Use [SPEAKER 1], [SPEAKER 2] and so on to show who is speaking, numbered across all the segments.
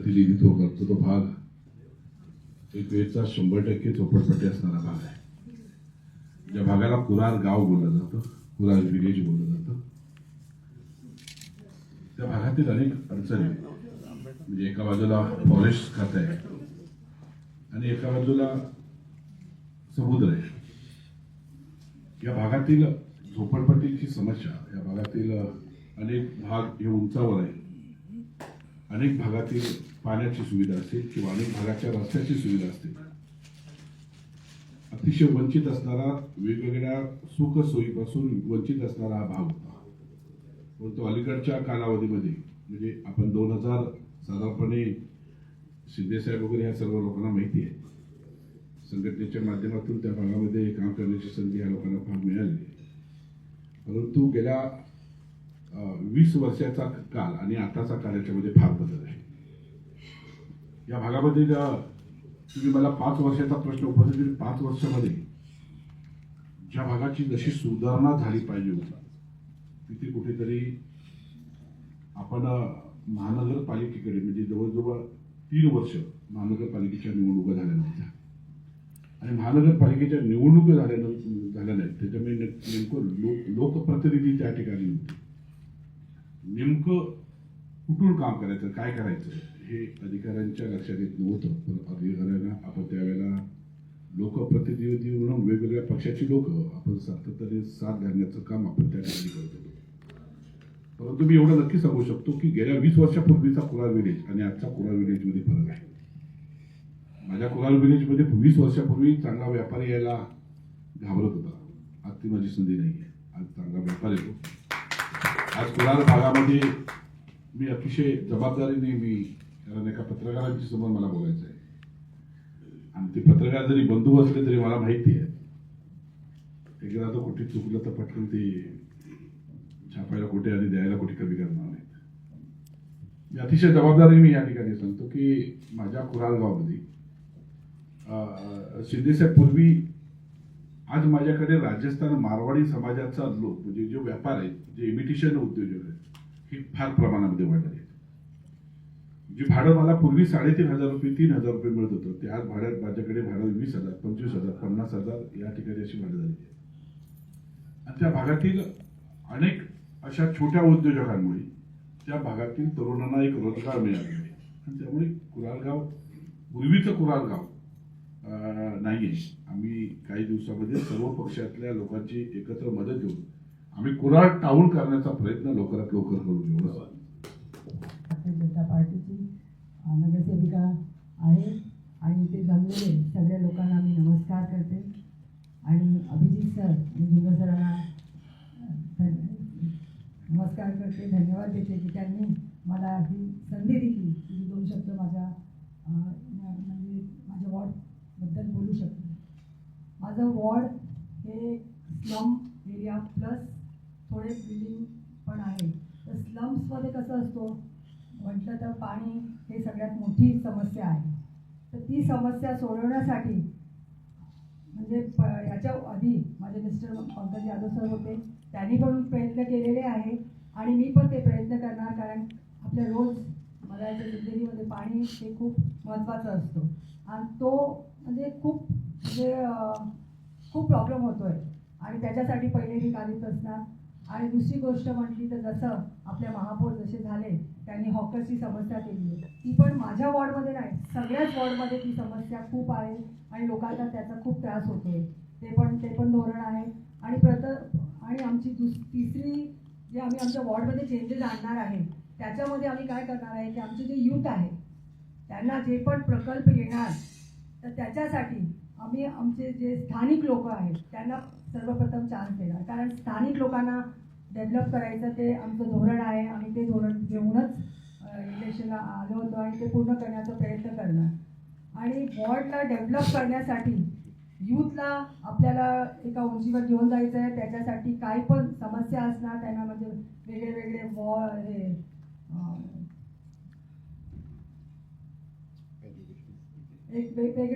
[SPEAKER 1] प्रतिनिधित्व करतो तो भाग एक वेळचा 100% झोपडपट्टी असणारा भाग आहे. ज्या भागाला कुरार गाव बोललं जातं, कुरार विलेज बोललं जातं, त्या भागातील अनेक अडचणी म्हणजे एका बाजूला फॉरेस्ट खातं आहे आणि एका बाजूला समुद्र आहे. या भागातील झोपडपट्टीची समस्या, या भागातील अनेक भाग हे उंचावर आहे. अनेक भागातील पाण्याची सुविधा असेल किंवा अनेक भागाच्या रस्त्याची सुविधा असते. अतिशय वंचित असणारा, वेगवेगळ्या सुख सोयीपासून वंचित असणारा हा भाग होता. परंतु अलीकडच्या कालावधीमध्ये म्हणजे आपण 2000 साधारणपणे शिंदेसाहेब वगैरे ह्या सर्व लोकांना माहिती आहे, संघटनेच्या माध्यमातून त्या भागामध्ये काम करण्याची संधी ह्या लोकांना फार मिळाली आहे. परंतु गेल्या 20 वर्षाचा काल आणि आताचा काल याच्यामध्ये फार बदल आहे. या भागामध्ये तुम्ही मला 5 वर्षाचा प्रश्न उपस्थित केला, 5 वर्षामध्ये ज्या भागाची जशी सुधारणा झाली पाहिजे होती तिथे कुठेतरी आपण महानगरपालिकेकडे म्हणजे जवळजवळ 3 वर्ष महानगरपालिकेच्या निवडणुका झाल्या नव्हत्या आणि महानगरपालिकेच्या निवडणुका झाल्या नाहीत. त्याच्यामुळे नेमकं लोकप्रतिनिधी त्या ठिकाणी होते. नेमकं कुठून काम करायचं, काय करायचं हे अधिकाऱ्यांच्या लक्षात येत नव्हतं. पण अधिकाऱ्यांना आपण त्यावेळेला लोकप्रतिनिधी म्हणून वेगवेगळ्या पक्षाची लोक आपण सातत्याने साथ घालण्याचं काम आपण त्या ठिकाणी करत होतो. परंतु मी एवढं नक्की सांगू शकतो की गेल्या 20 वर्षापूर्वीचा कुरार विलेज आणि आजचा कुरार विलेजमध्ये फरक आहे. माझ्या कुरार विलेजमध्ये 20 वर्षापूर्वी चांगला व्यापारी यायला घाबरत होता. आज ती माझी संधी नाही आहे. आज चांगला व्यापार येतो. आज कुरार भागामध्ये मी अतिशय जबाबदारीने कारण एका पत्रकारांच्या समोर मला बोलायचं आहे आणि ते पत्रकार जरी बंधू असले तरी मला माहिती आहे एकदा तो कुठे चुकलं तर पटकन ते छापायला कुठे आणि द्यायला कुठे कमी करणार नाहीत. मी अतिशय जबाबदारी मी या ठिकाणी सांगतो की माझ्या कुरार गावामध्ये शिंदेसाहेब पूर्वी आज माझ्याकडे राजस्थान मारवाडी समाजाचा लोक म्हणजे जो व्यापार आहे, जे इमिटेशन उद्योजक आहे हे फार प्रमाणामध्ये वाढले आहेत. जे भाडं मला पूर्वी 3,500 रुपये 3,000 रुपये मिळत होतं ते आज भाड्यात माझ्याकडे भाडं 20,000 25,000 50,000 या ठिकाणी अशी भाडं झाली आहे. आणि त्या भागातील अनेक अशा छोट्या उद्योजकांमुळे त्या भागातील तरुणांना एक रोजगार मिळाला आहे आणि त्यामुळे कुरारगाव पूर्वीचं कुरारगाव नाही आहे. आम्ही काही दिवसामध्ये सर्व पक्षातल्या लोकांची एकत्र मदत घेऊन आम्ही कुरार टाऊन करण्याचा प्रयत्न लवकरात लवकर करू. एवढं
[SPEAKER 2] भारतीय जनता पार्टीची नगरसेविका आहे आणि इथे जमलेले सगळ्या लोकांना मी नमस्कार करते आणि अभिजित सर आणि जुंगर सरांना नमस्कार करते, धन्यवाद देते की त्यांनी मला ही संधी दिली की 2 शब्द माझ्या म्हणजे माझ्या वॉर्डबद्दल बोलू शकते. माझं वॉर्ड हे स्लम एरिया प्लस थोडे बिल्डिंग पण आहे. तर स्लम्समध्ये कसं असतो म्हटलं तर पाणी हे सगळ्यात मोठी समस्या आहे. तर ती समस्या सोडवण्यासाठी म्हणजे याच्या आधी माझे मिस्टर पंकज यादव सर होते, त्यांनी पण प्रयत्न केलेले आहे आणि मी पण ते प्रयत्न करणार. कारण आपल्या रोज मराठी जिंदगीमध्ये पाणी हे खूप महत्त्वाचं असतो आणि तो म्हणजे खूप प्रॉब्लेम होतो आहे आणि त्याच्यासाठी पहिले मी काढत असणार. आणि दुसरी गोष्ट म्हटली तर जसं आपल्या महापौर जसे झाले त्यांनी हॉकरची समस्या केली आहे, ती पण माझ्या वॉर्डमध्ये नाही सगळ्याच वॉर्डमध्ये ती समस्या खूप आहे आणि लोकांना त्याचा खूप त्रास होतो आहे. ते पण धोरण आहे. आणि आमची तिसरी जे आम्ही आमच्या वॉर्डमध्ये चेंजेस आणणार आहे त्याच्यामध्ये आम्ही काय करणार आहे की आमचे जे यूथ आहे त्यांना जे पण प्रकल्प येणार तर त्याच्यासाठी आम्ही आमचे जे स्थानिक लोक आहेत त्यांना सर्वप्रथम चान्स देणार. कारण स्थानिक लोकांना डेव्हलप करायचं ते आमचं धोरण आहे आणि ते धोरण घेऊनच इलेक्शनला आलं होतं आणि ते पूर्ण करण्याचा प्रयत्न करणार. आणि वॉर्डला डेव्हलप करण्यासाठी यूथला आपल्याला एका उंचीवर घेऊन जायचं आहे. त्याच्यासाठी काय पण समस्या असणार त्यांना म्हणजे वेगळे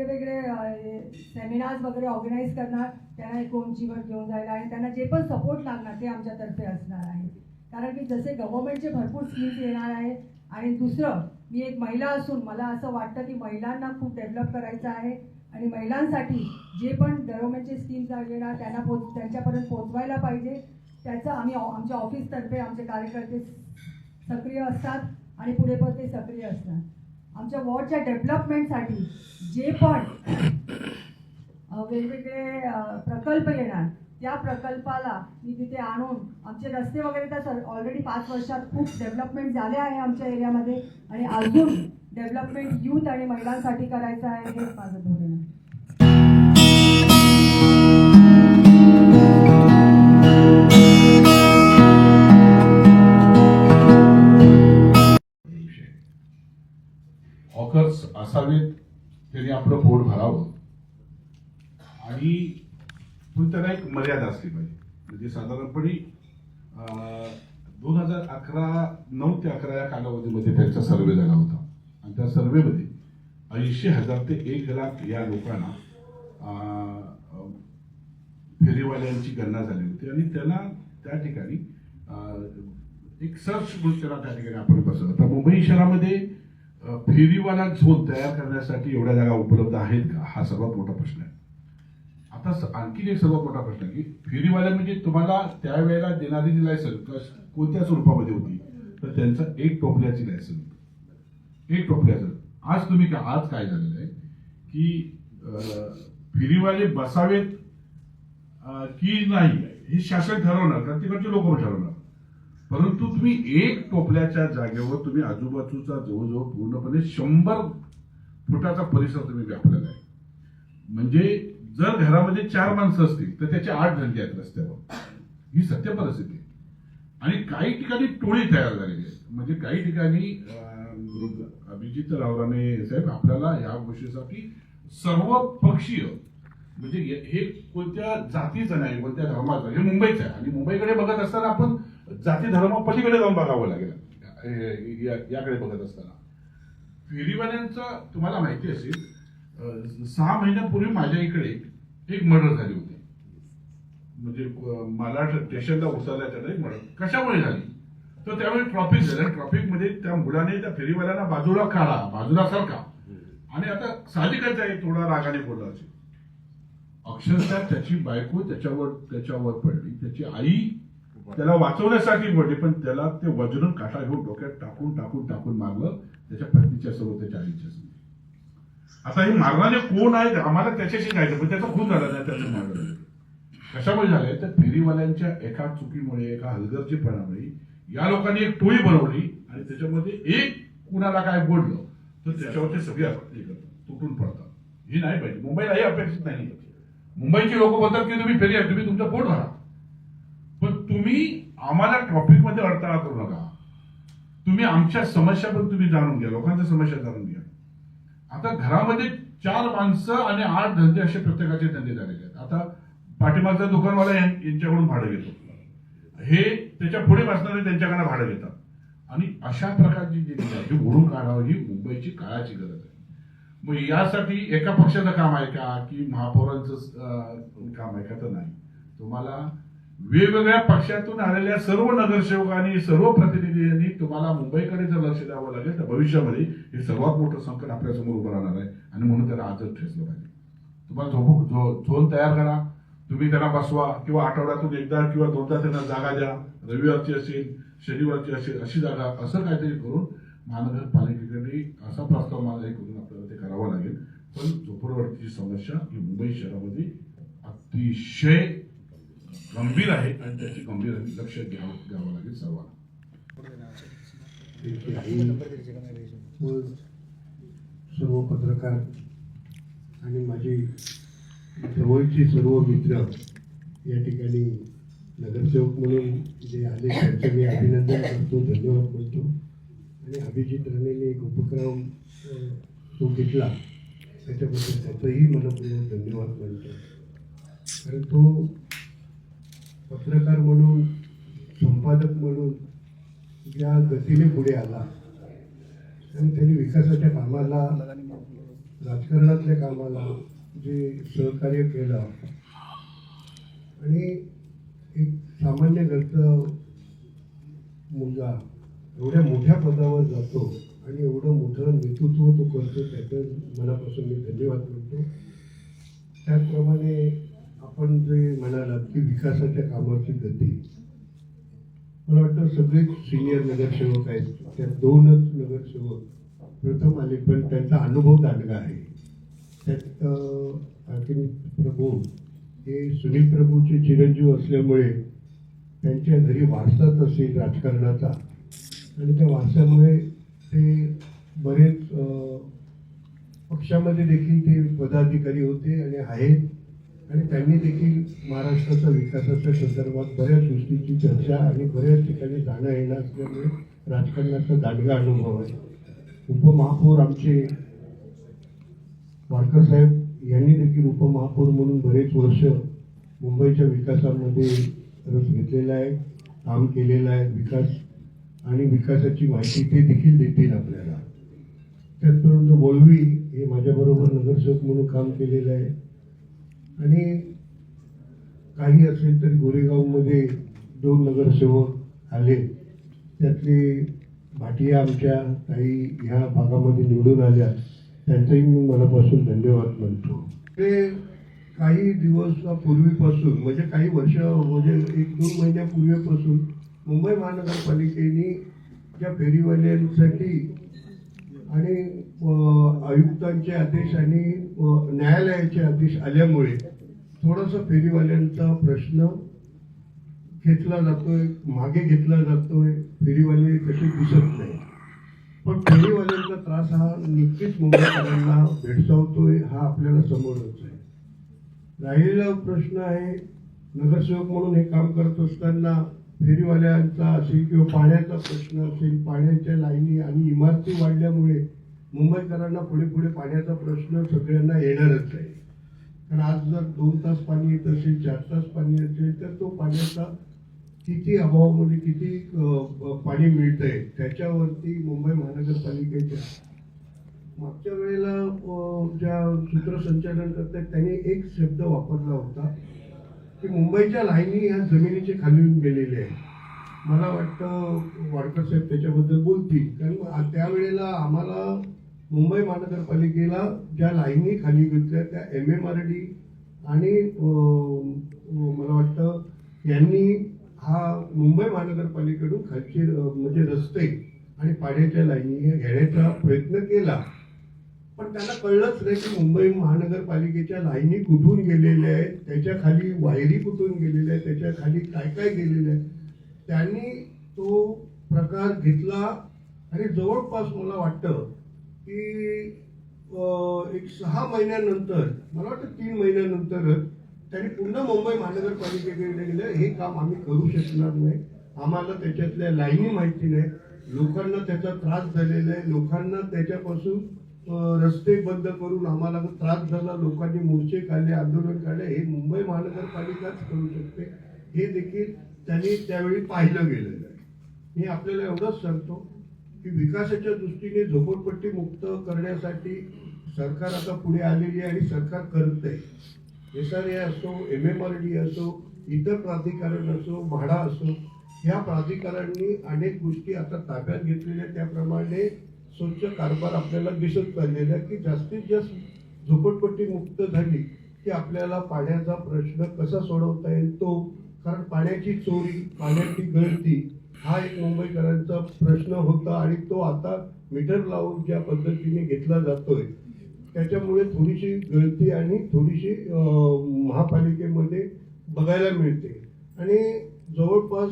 [SPEAKER 2] वेगळे सेमिनार्स वगैरे ऑर्गनाईज करणार त्यांना एक उंचीवर घेऊन जायला आणि त्यांना जे पण सपोर्ट लागणार ते आमच्यातर्फे असणार आहे. कारण की जसे गव्हर्नमेंटचे भरपूर स्कीम्स येणार आहे आणि दुसरं मी एक महिला असून मला असं वाटतं की महिलांना खूप डेव्हलप करायचं आहे आणि महिलांसाठी जे पण गव्हर्नमेंटचे स्कीम्स आले ना त्यांच्यापर्यंत पोहोचवायला पाहिजे. त्याचं आम्ही आमच्या ऑफिसतर्फे आमचे कार्यकर्ते सक्रिय असतात आणि पुढे पण ते सक्रिय असतात. आमच्या वॉर्डच्या डेव्हलपमेंटसाठी जे पण वेगवेगळे प्रकल्प येणार त्या प्रकल्पाला मी तिथे आणून आमचे रस्ते वगैरे तर ऑलरेडी 5 वर्षात खूप डेव्हलपमेंट झाले आहे आमच्या एरियामध्ये आणि अजून डेव्हलपमेंट यूथ आणि महिलांसाठी करायचं आहे हे माझं धोरण आहे.
[SPEAKER 1] हॉकर्स असावेत, त्यांनी आपलं पोट भरावं आणि पण त्याला एक मर्यादा असली पाहिजे. म्हणजे साधारणपणे 9 ते 11 या कालावधीमध्ये त्यांचा सर्वे झाला होता आणि त्या सर्वेमध्ये 80,000 ते 1,00,000 या लोकांना फेरीवाल्यांची गणना झाली होती आणि त्यांना त्या ठिकाणी एक सर्च म्हणून त्याला त्या ठिकाणी आपण बसवलं. आता मुंबई शहरामध्ये फेरीवाला झोन तयार करण्यासाठी एवढ्या जागा उपलब्ध आहेत का, हा सर्वात मोठा प्रश्न आहे. आता आणखी एक सर्वात मोठा प्रश्न आहे की फेरीवाल्या म्हणजे तुम्हाला त्यावेळेला देणारी जी लायसन कोणत्या स्वरूपामध्ये होती, तर त्यांचा एक टोपल्याची लायसन होती, एक टोपल्याचं. आज काय झालेलं आहे की फेरीवाले बसावेत की नाही हे शासन ठरवणार, कारण तिकडचे लोक ठरवणार. परंतु तुम्ही एक टोपल्याच्या जागेवर तुम्ही आजूबाजूचा जवळजवळ पूर्णपणे 100 फुटाचा परिसर तुम्ही व्यापलेला आहे. म्हणजे जर घरामध्ये 4 माणसं असतील तर त्याचे 8 धंदे आहेत रस्त्यावर. ही सत्य परिस्थिती आहे. आणि काही ठिकाणी टोळी तयार झालेली आहे. म्हणजे काही ठिकाणी अभिजित रावराणे साहेब आपल्याला या गोष्टीसाठी सर्व पक्षीय म्हणजे हे कोणत्या जातीचं नाही, कोणत्या धर्माचं, हे मुंबईचं आहे. आणि मुंबईकडे बघत असताना आपण जाती धर्म पलीकडे जाऊन बघावं लागेल. याकडे बघत असताना फेरीवाल्यांचा तुम्हाला माहिती असेल 6 महिन्यापूर्वी माझ्या इकडे एक मर्डर झाली होती. म्हणजे मला स्टेशनला उतरल्याच्या एक मर्डर कशामुळे झाली, तर त्यावेळी ट्रॉफिक झालं. ट्रॉफिक मध्ये त्या मुलाने त्या फेरीवाल्यांना बाजूला काढा, बाजूला सरका आणि आता साहजिकच आहे थोडा रागाने बोलला असेल. अक्षरशः त्याची बायको त्याच्यावर पडली, त्याची आई त्याला वाचवण्यासाठी पडली, पण त्याला ते वज्रून काटा घेऊन डोक्यात टाकून मारलं त्याच्या पत्नीच्या समोर, त्याच्या आईच्या समोर. आता हे मारणारे कोण आहेत आम्हाला त्याच्याशी जायचं, पण त्याचा खून झाला नाही, त्याचं मारलं. कशामुळे झालंय तर फेरीवाल्यांच्या एका चुकीमुळे, एका हलगर्जीपणामुळे या लोकांनी एक टोळी बनवली आणि त्याच्यामध्ये एक कुणाला काय बोललं तर त्याच्यावर ते सगळे तुटून पडतात. ही नाही पाहिजे. मुंबईला हे अपेक्षित नाही. मुंबईची लोक बोलतात की तुम्ही फेरी आहे, तुम्ही तुमचं पोट भरा, पण तुम्ही आम्हाला ट्रॉफिक मध्ये अडथळा करू नका. तुम्ही आमच्या समस्या पण तुम्ही जाणून घ्या, लोकांच्या समस्या जाणून घ्या. आता घरामध्ये 4 माणसं आणि 8 धंदे असे प्रत्येकाचे धंदे झालेले आहेत. आता पाठीमागचा दुकानवाला यांच्याकडून भाडं घेतो, हे त्याच्या पुढे बसणारे त्यांच्याकडे भाडं घेतात आणि अशा प्रकारची जी हे ओढून काढावं ही मुंबईची काळाची गरज आहे. मग यासाठी एका पक्षाचं काम आहे का की महापौरांचं काम आहे का, तर नाही. तुम्हाला वेगवेगळ्या पक्षातून आलेल्या सर्व नगरसेवकांनी, सर्व प्रतिनिधींनी तुम्हाला मुंबईकडे जर लक्ष द्यावं लागेल तर भविष्यामध्ये हे सर्वात मोठं संकट आपल्या समोर उभं राहणार आहे आणि म्हणून त्याला आजच ठेचलं पाहिजे. तुम्हाला झोन तयार करा, तुम्ही त्यांना बसवा किंवा आठवड्यातून एकदा किंवा 2दा त्यांना जागा द्या, रविवारची असेल, शनिवारची असेल, अशी जागा, असं काहीतरी करून महानगरपालिकेकडे असा प्रस्ताव मांडणी करून आपल्याला ते करावं लागेल. पण झोपडपट्टीची समस्या ही मुंबई शहरामध्ये अतिशय गंभीर आहे आणि त्याची गंभीर लक्ष घ्यावं लागेल सर्वांना.
[SPEAKER 3] सर्व पत्रकार आणि माझी जवळची सर्व मित्र या ठिकाणी नगरसेवक म्हणून जे आले त्यांचं मी अभिनंदन करतो, धन्यवाद म्हणतो. आणि अभिजित राणेने एक उपक्रम तो घेतला त्याच्याबद्दल त्याचंही मनपूर्वक धन्यवाद म्हणतो. कारण तो पत्रकार म्हणून, संपादक म्हणून ज्या गतीने पुढे आला आणि त्यांनी विकासाच्या कामाला, राजकारणातल्या कामाला जे सहकार्य केलं आणि एक सामान्य घरचा मुलगा एवढ्या मोठ्या पदावर जातो आणि एवढं मोठं नेतृत्व तो करतो, त्याचं मनापासून मी धन्यवाद म्हणतो. त्याचप्रमाणे आपण जे म्हणालात की विकासाच्या कामाची गती, मला वाटतं सगळेच सिनियर नगरसेवक आहेत, त्यात 2च नगरसेवक प्रथम आले, पण त्यांचा अनुभव दांडगा आहे. त्यात आणखी प्रभू हे सुनील प्रभूचे चिरंजीव असल्यामुळे त्यांच्या घरी वारसाच असेल राजकारणाचा, आणि त्या वारसामुळे ते बरेच पक्षामध्ये देखील ते पदाधिकारी होते आणि आहेत, आणि त्यांनी देखील महाराष्ट्राच्या विकासाच्या संदर्भात बऱ्याच गोष्टीची चर्चा आणि बऱ्याच ठिकाणी जाणं येणं असल्यामुळे राजकारणाचा दांडगा अनुभव आहे. उपमहापौर आमचे वाडकर साहेब यांनी देखील उपमहापौर म्हणून बरेच वर्ष मुंबईच्या विकासामध्ये रस घेतलेला आहे, काम केलेलं आहे. विकास आणि विकासाची माहिती ते देखील देतील आपल्याला. त्याचबरोबर बोलवी हे माझ्याबरोबर नगरसेवक म्हणून काम केलेलं आहे, आणि काही असेल तरी गोरेगावमध्ये 2 नगरसेवक आले, त्यातले भाटिया आमच्या ताई ह्या भागामध्ये निवडून आल्या, त्यांचाही मी मनापासून धन्यवाद म्हणतो. ते काही दिवसापूर्वीपासून म्हणजे काही वर्ष म्हणजे 1-2 महिन्यापूर्वीपासून मुंबई महानगरपालिकेने ज्या फेरीवाल्यांसाठी आणि आयुक्तांचे आदेश आणि न्यायालयाचे आदेश आल्यामुळे थोडासा फेरीवाल्यांचा प्रश्न घेतला जातोय, मागे घेतला जातोय. फेरीवाले तसे दिसत नाही, पण फेरीवाल्यांचा त्रास हा नक्कीच मुंबईकरांना भेडसावतोय, हा आपल्याला समोरच आहे. राहिलेला प्रश्न आहे, नगरसेवक म्हणून हे काम करत असताना फेरीवाल्यांचा असेल किंवा पाण्याचा प्रश्न असेल, पाण्याच्या लाईनी आणि इमारती वाढल्यामुळे मुंबईकरांना पुढे पुढे पाण्याचा प्रश्न सगळ्यांना येणारच आहे. कारण आज जर 2 तास पाणी येत असेल, 4 तास पाणी असेल, तर तो पाण्याचा किती अभावामध्ये किती पाणी मिळतंय त्याच्यावरती मुंबई महानगरपालिकेच्या मागच्या वेळेला ज्या सूत्रसंचालन करतात त्यांनी एक शब्द वापरला होता की मुंबईच्या लाईनी ह्या जमिनीचे खाली गेलेले आहेत. मला वाटतं वाडकर साहेब त्याच्याबद्दल बोलतील, कारण त्यावेळेला आम्हाला मुंबई महानगरपालिकेला ज्या लाईनी खाली घेतल्या त्या MMRD आणि मला वाटतं यांनी हा मुंबई महानगरपालिकेकडून खालचे म्हणजे रस्ते आणि पाण्याच्या लाईनी घेण्याचा प्रयत्न केला, पण त्यांना कळलंच नाही की मुंबई महानगरपालिकेच्या लाईनी कुठून गेलेल्या आहेत, त्याच्या खाली वायरी कुठून गेलेल्या आहेत, त्याच्या खाली काय काय गेलेलं आहे. त्यांनी तो प्रकार घेतला आणि जवळपास मला वाटतं की एक 6 महिन्यानंतर, मला वाटतं 3 महिन्यानंतरच त्यांनी पुन्हा मुंबई महानगरपालिकेकडे गेलं, हे काम आम्ही करू शकणार नाही, आम्हाला त्याच्यातल्या लाईनी माहिती नाही, लोकांना त्याचा त्रास झालेला आहे, लोकांना त्याच्यापासून रस्ते बंद करून आम्हाला त्रास झाला, लोकांनी मोर्चे काढले, आंदोलन काढले, हे मुंबई महानगरपालिकाच करू शकते, हे देखील त्यांनी त्यावेळी पाहिलं गेलेलं आहे. मी आपल्याला एवढंच सांगतो की विकासाच्या दृष्टीने झोपडपट्टी मुक्त करण्यासाठी सरकार आता पुढे आलेली आहे आणि सरकार करत आहे. SRA असो, MMRD असो, इतर प्राधिकरण असो, म्हाडा असो, ह्या प्राधिकरणांनी अनेक गोष्टी आता ताब्यात घेतलेल्या, त्याप्रमाणे स्वच्छ कारभार आपल्याला दिसत चाललेला आहे की जास्तीत जास्त झोपडपट्टी मुक्त झाली की आपल्याला पाण्याचा प्रश्न कसा सोडवता येईल तो, कारण पाण्याची चोरी, पाण्याची गळती हा एक मुंबईकरांचा प्रश्न होता आणि तो आता मीटर लावून ज्या पद्धतीने घेतला जातोय त्याच्यामुळे थोडीशी गळती आणि थोडीशी महापालिकेमध्ये बघायला मिळते. आणि जवळपास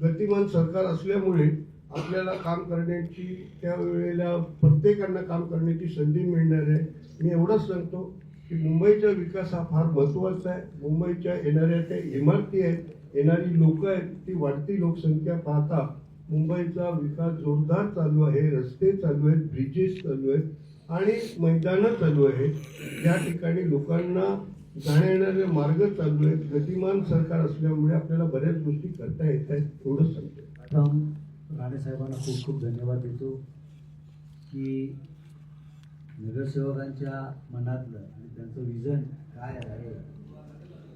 [SPEAKER 3] गतिमान सरकार असल्यामुळे आपल्याला काम करण्याची, त्यावेळेला प्रत्येकांना काम करण्याची संधी मिळणार आहे. मी एवढंच सांगतो की मुंबईचा विकास हा फार महत्त्वाचा आहे. मुंबईच्या येणाऱ्या त्या इमारती आहेत, येणारी लोक आहेत, ती वाढती लोकसंख्या पाहता मुंबईचा विकास जोरदार चालू आहे. रस्ते चालू आहेत, ब्रिजेस चालू आहेत आणि मैदानं चालू आहेत. या ठिकाणी लोकांना जाण्या येणारे मार्ग चालू आहेत. गतिमान सरकार असल्यामुळे आपल्याला बऱ्याच गोष्टी करता येत आहेत. एवढंच सांगतो.
[SPEAKER 4] राणे साहेबांना खूप खूप धन्यवाद देतो की नगरसेवकांच्या मनातलं आणि त्यांचं विजन काय आहे.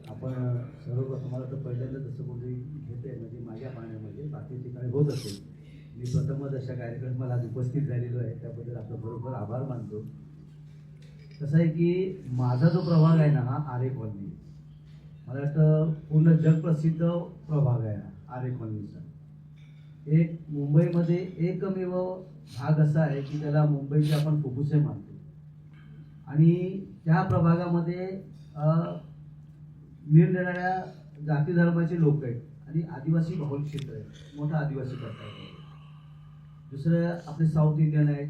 [SPEAKER 4] आपण सर्वप्रथम मला तर पहिल्यांदा तसं कोणी घेते म्हणजे माझ्या पाण्यामध्ये बाकी ठिकाणी होत असेल, मी प्रथमच अशा कार्यक्रमाला आज उपस्थित झालेलो आहे, त्याबद्दल आपलं बरोबर आभार मानतो. कसं आहे की माझा जो प्रभाग आहे ना, हा आरे कॉलनी, मला वाटतं पूर्ण जगप्रसिद्ध प्रभाग आहे हा आरे कॉलनीचा. एक मुंबईमध्ये एकमेव भाग असा आहे की त्याला मुंबईचे आपण फुफ्फुसे मानतो. आणि त्या प्रभागामध्ये निरनिराळ्या जाती धर्माचे लोक आहेत आणि आदिवासी बहुल क्षेत्र आहे, मोठा आदिवासी पट्टा आहे. दुसरं आपले साऊथ इंडियन आहेत,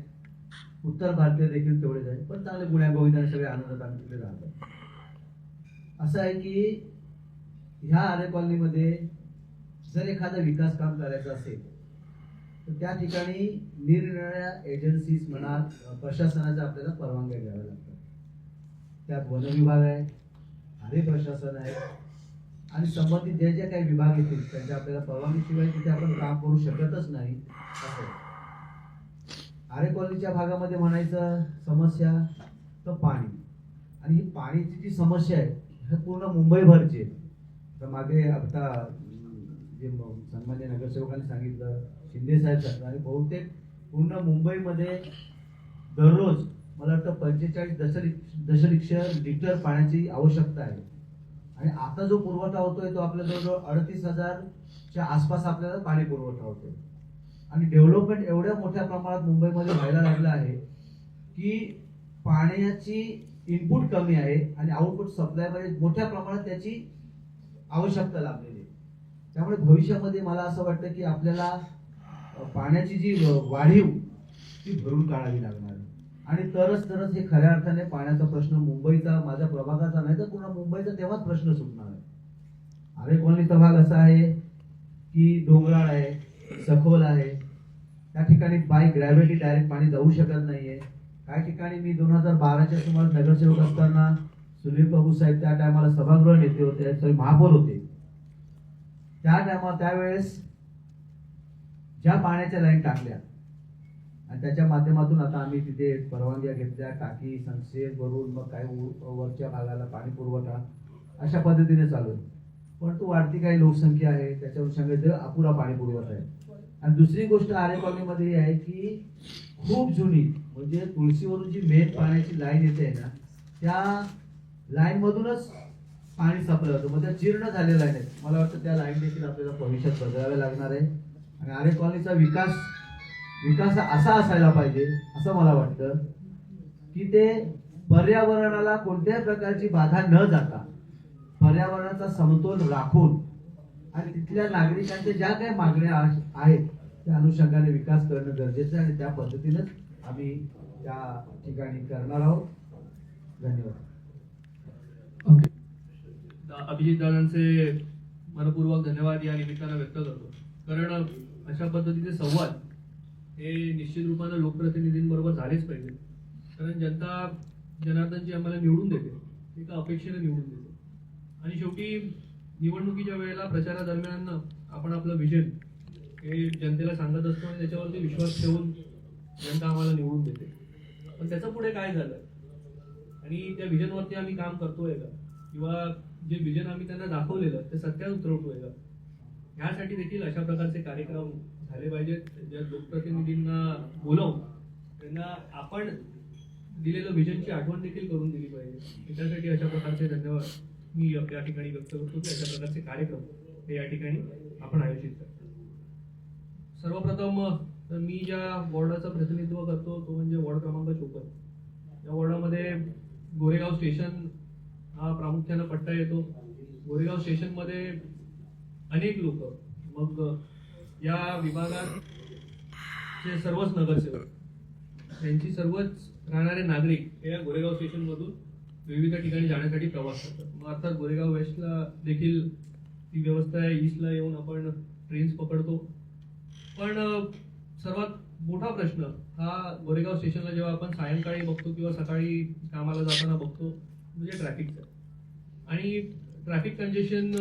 [SPEAKER 4] उत्तर भारतीय देखील तेवढेच आहेत, पण चांगले गुण्या गोविंदाने सगळे आनंदात आम्ही तिकडे राहतात. असं आहे की ह्या आरे कॉलनीमध्ये जर एखादा विकास काम करायचं असेल तर त्या ठिकाणी निरनिराळ्या एजन्सीज म्हणा, प्रशासनाच्या आपल्याला परवानग्या घ्याव्या लागतात. त्यात वन विभाग आहे, आरे प्रशासन आहे आणि संबंधित जे जे काही विभाग येतील त्यांच्या आपल्याला परवानगीशिवाय तिथे आपण काम करू शकतच नाही. असं आहे. आरे कॉलनीच्या भागामध्ये म्हणायचं समस्या तर पाणी, आणि ही पाण्याची जी समस्या आहे हे पूर्ण मुंबईभरची आहे. तर मागे आता जे सन्मान्य नगरसेवकांनी सांगितलं, शिंदे साहेब सांगितलं, आणि बहुतेक पूर्ण मुंबईमध्ये दररोज मला वाटतं 45 दशलक्ष लिटर पाण्याची आवश्यकता आहे. आणि आता जो पुरवठा होतोय तो आपल्या जवळजवळ 38,000च्या आसपास आपल्याला पाणी पुरवठा होतोय. आणि डेव्हलपमेंट एवढ्या मोठ्या प्रमाणात मुंबईमध्ये व्हायला लागलं आहे की पाण्याची इनपुट कमी आहे आणि आउटपुट सप्लायमध्ये मोठ्या प्रमाणात त्याची आवश्यकता लागलेली आहे. त्यामुळे भविष्यामध्ये मला असं वाटतं की आपल्याला पाण्याची जी वाढीव ती भरून काढावी लागणार आहे. आणि तरच हे खऱ्या अर्थाने पाण्याचा प्रश्न मुंबईचा, माझ्या प्रभागाचा नाही तर पूर्ण मुंबईचा तेव्हाच प्रश्न सुटणार आहे. आरे कॉलनीचा भाग असा आहे की डोंगराळ आहे, सखोल आहे, त्या ठिकाणी बाय ग्रॅव्हिटी डायरेक्ट पाणी जाऊ शकत नाहीये. काही ठिकाणी मी 2012च्या सुमारास नगरसेवक असताना सुनील प्रभू साहेब त्या टायमाला सभागृह नेते होते, सॉरी महापौर होते. त्यावेळेस ज्या पाण्याच्या लाईन टाकल्या आणि त्याच्या माध्यमातून आता आम्ही तिथे परवानग्या घेतल्या, टाकी संक्षेप वरून मग काही वरच्या भागाला पाणी पुरवठा अशा पद्धतीने चालू आहे. पण तो वाढती काही लोकसंख्या आहे त्याच्यावर सांगायचं अपुरा पाणी पुरवठा आहे. आणि दुसरी गोष्ट आरे कॉलनीमध्ये आहे की खूप जुनी, म्हणजे तुळशीवरून जी मेन पाण्याची लाईन येते ना, त्या लाईन मधूनच पाणी सप्लाय होतं. मग त्या जीर्ण झालेल्या लाईन आहेत. मला वाटतं त्या लाईन देखील आपल्याला भविष्यात बदलाव्या लागणार आहे. आणि आरे कॉलनीचा विकास असा असायला पाहिजे असं मला वाटतं की ते पर्यावरणाला कोणत्याही प्रकारची बाधा न जाता पर्यावरणाचा समतोल राखून आणि तिथल्या नागरिकांच्या ज्या काही मागण्या आहेत त्या अनुषंगाने विकास करणं गरजेचं आहे. आणि त्या पद्धतीनेच आम्ही त्या ठिकाणी करणार आहोत. धन्यवाद.
[SPEAKER 5] अभिजित दादांचे मनपूर्वक धन्यवाद या निमित्तानं व्यक्त करतो. कारण अशा पद्धतीचे संवाद हे निश्चित रूपानं लोकप्रतिनिधींबरोबर झालेच पाहिजे. कारण जनता जनार्दनजी आम्हाला निवडून देते, एका अपेक्षेने निवडून देते. आणि शेवटी निवडणुकीच्या वेळेला प्रचारादरम्यान आपण आपलं विजन हे जनतेला सांगत असतो आणि त्याच्यावरती विश्वास ठेवून जनता आम्हाला निवडून देते. पण त्याचं पुढे काय झालं आणि त्या विजनवरती आम्ही काम करतोय का, किंवा जे विजन आम्ही त्यांना दाखवलेलं ते सत्यात उतरवतोय का, ह्यासाठी देखील अशा प्रकारचे कार्यक्रम झाले पाहिजेत. ज्या लोकप्रतिनिधींना बोलावून त्यांना आपण दिलेलं विजनची आठवण देखील करून दिली पाहिजे. त्यासाठी अशा प्रकारचे धन्यवाद मी या ठिकाणी व्यक्त करतो की अशा प्रकारचे कार्यक्रम हे या ठिकाणी आपण आयोजित करतो. सर्वप्रथम तर मी ज्या वॉर्डाचं प्रतिनिधित्व करतो तो म्हणजे वॉर्ड क्रमांक 54. या वॉर्डामध्ये गोरेगाव स्टेशन हा प्रामुख्यानं पट्टा येतो. गोरेगाव स्टेशनमध्ये अनेक लोक, मग या विभागात जे सर्वच नगरसेवक, त्यांची सर्वच राहणारे नागरिक हे या गोरेगाव स्टेशनमधून विविध ठिकाणी जाण्यासाठी प्रवास करतात. मग अर्थात गोरेगाव वेस्टला देखील ती व्यवस्था आहे, ईस्टला येऊन आपण ट्रेन्स पकडतो. पण सर्वात मोठा प्रश्न हा गोरेगाव स्टेशनला जेव्हा आपण सायंकाळी बघतो किंवा सकाळी कामाला जाताना बघतो म्हणजे ट्रॅफिकचा. आणि ट्रॅफिक कंजेशन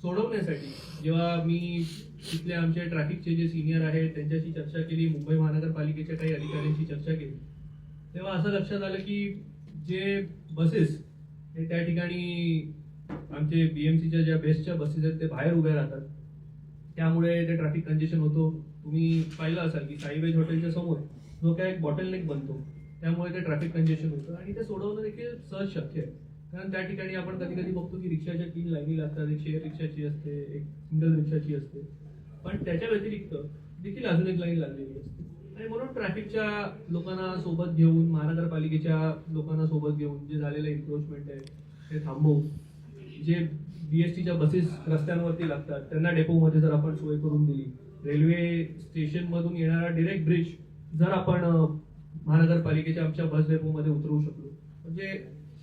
[SPEAKER 5] सोडवण्यासाठी जेव्हा मी तिथले आमचे ट्रॅफिकचे जे सिनियर आहेत त्यांच्याशी चर्चा केली, मुंबई महानगरपालिकेच्या काही अधिकाऱ्यांशी चर्चा केली, तेव्हा असं लक्षात आलं की जे बसेस हे त्या ठिकाणी आमचे BMCच्या ज्या बेस्टच्या बसेस आहेत ते बाहेर उभ्या राहतात. त्यामुळे ते ट्रॅफिक कंजेशन होतो. तुम्ही पाहिलं असाल की साईवेज हॉटेलच्या समोर जो काय एक बॉटलनेक बनतो, त्यामुळे ते ट्रॅफिक कंजेशन होतं आणि ते सोडवणं देखील सहज शक्य आहे. कारण त्या ठिकाणी आपण कधी कधी बघतो की रिक्षाच्या 3 लाईनी लागतात, एक शेअर रिक्षाची असते, एक सिंगल रिक्षाची असते, पण त्याच्या व्यतिरिक्त देखील अजून एक लाईन लागलेली असते. आणि म्हणून ट्रॅफिकच्या लोकांना सोबत घेऊन, महानगरपालिकेच्या लोकांना सोबत घेऊन जे झालेलं एन्क्रोचमेंट आहे ते थांबवून, जे BSTच्या बसेस रस्त्यांवरती लागतात त्यांना डेपोमध्ये जर आपण सोय करून दिली, रेल्वे स्टेशनमधून येणारा डिरेक्ट ब्रिज जर आपण महानगरपालिकेच्या आमच्या बस डेपोमध्ये उतरवू शकलो, म्हणजे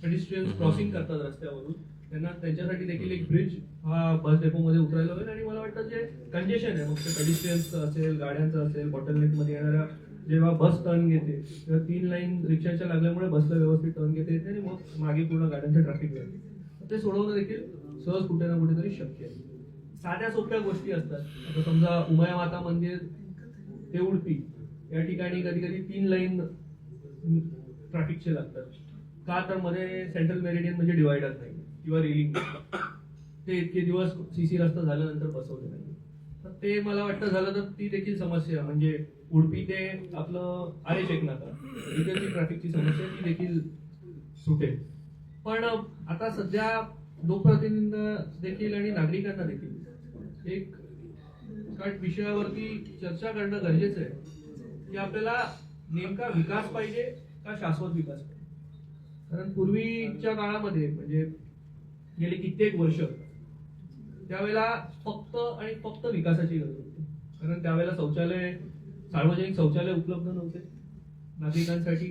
[SPEAKER 5] पेडिस्ट्रियन्स क्रॉसिंग करतात रस्त्यावरून, त्यांना त्यांच्यासाठी देखील एक ब्रिज हा बस डेपोमध्ये उतरायला होईल. आणि मला वाटतं जे कंजेशन आहे, मग ते पेडिस्ट्रियन्सचं असेल, गाड्यांचं असेल, बॉटलनेकमध्ये येणाऱ्या जेव्हा बस टर्न घेते तेव्हा 3 लाईन रिक्षाच्या लागल्यामुळे बसला व्यवस्थित टर्न घेते येते आणि मग मागे पूर्ण गाड्यांचं ट्रॅफिक राहते. ते सोडवणं देखील सहज कुठे ना कुठेतरी शक्य आहे. साध्या सोप्या गोष्टी असतात. आता समजा उमाया माता मंदिर ते उडपी या ठिकाणी कधी कधी 3 लाईन ट्रॅफिकचे लागतात, का तर मध्ये सेंट्रल मेरिडियन म्हणजे डिवायडर नाही किंवा रेलिंग, ते इतके दिवस CC रस्ता झाल्यानंतर बसवले नाही. तर ते मला वाटतं झालं तर ती देखील समस्या, म्हणजे उडपी ते आपलं आरेश एक नाका इथे जी ट्रॅफिकची समस्या ती देखील सुटेल. पण आता सध्या लोकप्रतिनिधी देखील आणि नागरिकांना देखील एक विषयावरती चर्चा करणं गरजेचं आहे की आपल्याला नेमका विकास पाहिजे का शाश्वत विकास पाहिजे. कारण पूर्वीच्या काळामध्ये म्हणजे गेली कित्येक वर्ष त्यावेळेला फक्त आणि फक्त विकासाची गरज होती. कारण त्यावेळेला सार्वजनिक शौचालय उपलब्ध नव्हते नागरिकांसाठी,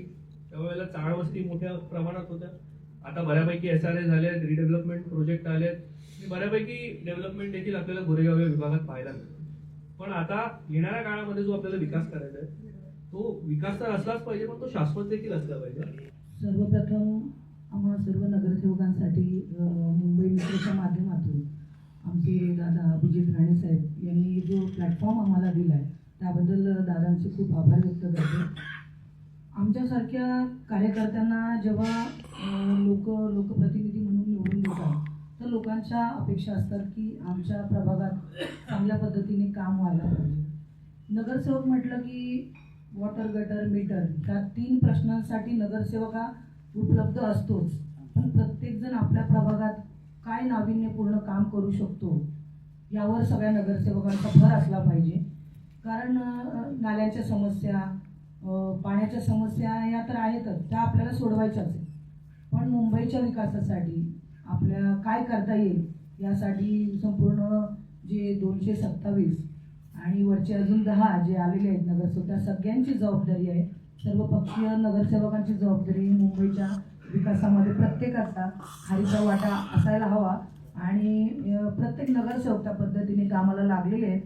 [SPEAKER 5] त्यावेळेला चाळवस्ती मोठ्या प्रमाणात होत्या. आता बऱ्यापैकी SRA झाले, रिडेव्हलपमेंट प्रोजेक्ट आले आणि बऱ्यापैकी डेव्हलपमेंट देखील आपल्याला गोरेगाव या विभागात पाहायला मिळते. पण आता येणाऱ्या काळामध्ये जो आपल्याला विकास करायचा आहे तो विकास तर असलाच पाहिजे, पण तो शाश्वत देखील असला पाहिजे.
[SPEAKER 2] सर्वप्रथम आम्हा सर्व नगरसेवकांसाठी मुंबई मित्रच्या माध्यमातून आमचे दादा अभिजित राणे साहेब यांनी जो प्लॅटफॉर्म आम्हाला दिला आहे त्याबद्दल दादांचे खूप आभार व्यक्त करते. आमच्यासारख्या कार्यकर्त्यांना जेव्हा लोकप्रतिनिधी म्हणून निवडून देतात तर लोकांच्या अपेक्षा असतात की आमच्या प्रभागात चांगल्या पद्धतीने काम व्हायला पाहिजे. नगरसेवक म्हटलं की वॉटर, गटर, मीटर ह्या 3 प्रश्नांसाठी नगरसेवक हा उपलब्ध असतोच, पण प्रत्येकजण आपल्या प्रभागात काय नाविन्यपूर्ण काम करू शकतो यावर सगळ्या नगरसेवकांचा भर असला पाहिजे. कारण नाल्यांच्या समस्या, पाण्याच्या समस्या या तर आहेतच, त्या आपल्याला सोडवायच्याच आहे. पण मुंबईच्या विकासासाठी आपल्या काय करता येईल यासाठी संपूर्ण जे 227 आणि वरचे अजून 10 जे आलेले आहेत नगरसेवक, त्या सगळ्यांची जबाबदारी आहे, सर्वपक्षीय नगरसेवकांची जबाबदारी मुंबईच्या विकासामध्ये प्रत्येकाचा हारीचा वाटा असायला हवा. आणि प्रत्येक नगरसेवक त्या पद्धतीने कामाला लागलेले आहेत.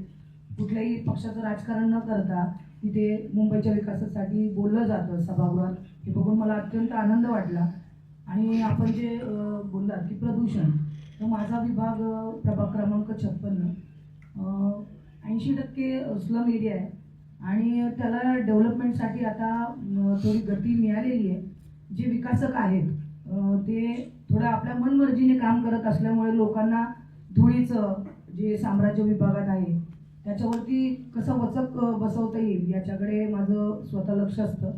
[SPEAKER 2] कुठल्याही पक्षाचं राजकारण न करता तिथे मुंबईच्या विकासासाठी बोललं जातं सभागृहात, हे बघून मला अत्यंत आनंद वाटला. आणि आपण जे बोललात की प्रदूषण, तर माझा विभाग प्रभाग क्रमांक 56 80% स्लम एरिया आहे आणि त्याला डेव्हलपमेंटसाठी आता थोडी गती मिळालेली आहे. जे विकासक आहेत ते थोडं आपल्या मनमर्जीने काम करत असल्यामुळे लोकांना धुळीचं जे साम्राज्य विभागात आहे त्याच्यावरती कसं वचक बसवता येईल याच्याकडे माझं स्वतः लक्ष असतं.